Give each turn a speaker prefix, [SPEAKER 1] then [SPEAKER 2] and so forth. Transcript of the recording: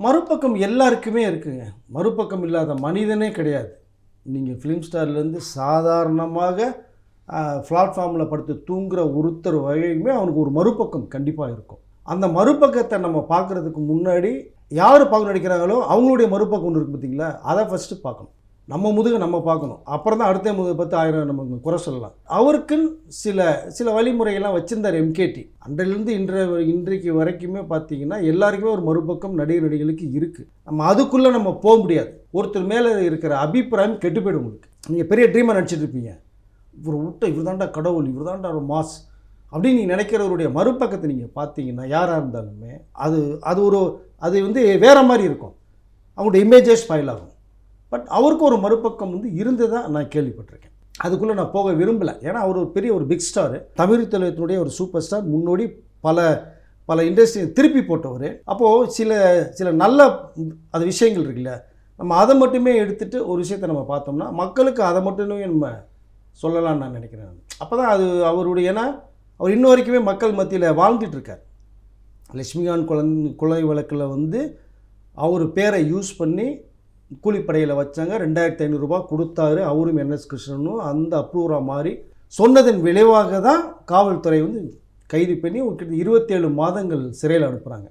[SPEAKER 1] மறுபக்கம் எல்லாருக்குமே இருக்குங்க. மறுபக்கம் இல்லாத மனிதனே கிடையாது. நீங்கள் ஃபிலிம் ஸ்டார்லேருந்து சாதாரணமாக பிளாட்ஃபார்மில் படுத்து தூங்குகிற ஒருத்தர் வகையுமே அவனுக்கு ஒரு மறுபக்கம் கண்டிப்பாக இருக்கும். அந்த மறுபக்கத்தை நம்ம பார்க்குறதுக்கு முன்னாடி யார் பார்க்க நடிக்கிறாங்களோ அவங்களுடைய மறுபக்கம் ஒன்று இருக்குது பார்த்தீங்களா, அதை ஃபஸ்ட்டு பார்க்கணும். நம்ம முதுகை நம்ம பார்க்கணும். அப்புறம் தான் அடுத்த முதுகை பார்த்து 1000 நம்ம குறை சொல்லலாம். அவருக்குன்னு சில வழிமுறைகள்லாம் வச்சுருந்தார் எம்கேடி. அன்றையிலேருந்து இன்றைக்கு வரைக்குமே பார்த்தீங்கன்னா எல்லாருக்குமே ஒரு மறுபக்கம் நடிகர்களுக்கு இருக்குது. நம்ம அதுக்குள்ளே நம்ம போக முடியாது. ஒருத்தர் மேலே இருக்கிற அபிப்பிராயம் கெட்டு போய்டும். உங்களுக்கு நீங்கள் பெரிய ட்ரீமாக நடிச்சிட்டு இருப்பீங்க, இவர் தாண்டா கடவுள், இவர் தாண்டா ஒரு மாஸ் அப்படின்னு நீங்கள் நினைக்கிறவருடைய மறுபக்கத்தை நீங்கள் பார்த்தீங்கன்னா யாராக இருந்தாலுமே அது வந்து வேறு மாதிரி இருக்கும். அவங்களுடைய இமேஜே ஸ்பாயில் ஆகும். பட் அவருக்கு ஒரு மறுபக்கம் வந்து இருந்ததாக நான் கேள்விப்பட்டிருக்கேன். அதுக்குள்ளே நான் போக விரும்பலை. ஏன்னா அவர் ஒரு பெரிய ஒரு பிக் ஸ்டார், தமிழ் தலைவத்தினுடைய ஒரு சூப்பர் ஸ்டார், முன்னோடி பல இண்டஸ்ட்ரி திருப்பி போட்டவர். அப்போது சில நல்ல அது விஷயங்கள் இருக்குல்ல, நம்ம அதை மட்டுமே எடுத்துகிட்டு ஒரு விஷயத்தை நம்ம பார்த்தோம்னா மக்களுக்கு அதை மட்டுமே நம்ம சொல்லலாம்னு நான் நினைக்கிறேன். அப்போ தான் அது அவருடைய, ஏன்னா அவர் இன்ன வரைக்குமே மக்கள் மத்தியில் வாழ்ந்துட்டுருக்கார். லட்சுமிகாந்த் கொலை வழக்கில் வந்து அவர் பேரை யூஸ் பண்ணி கூலிப்படையில் வச்சாங்க. 2500 ரூபா கொடுத்தாரு. அவரும் NS கிருஷ்ணனும் அந்த அப்ரூவராக மாறி சொன்னதன் விளைவாக தான் காவல்துறை வந்து கைது பண்ணி 27 மாதங்கள் சிறையில் அனுப்புகிறாங்க.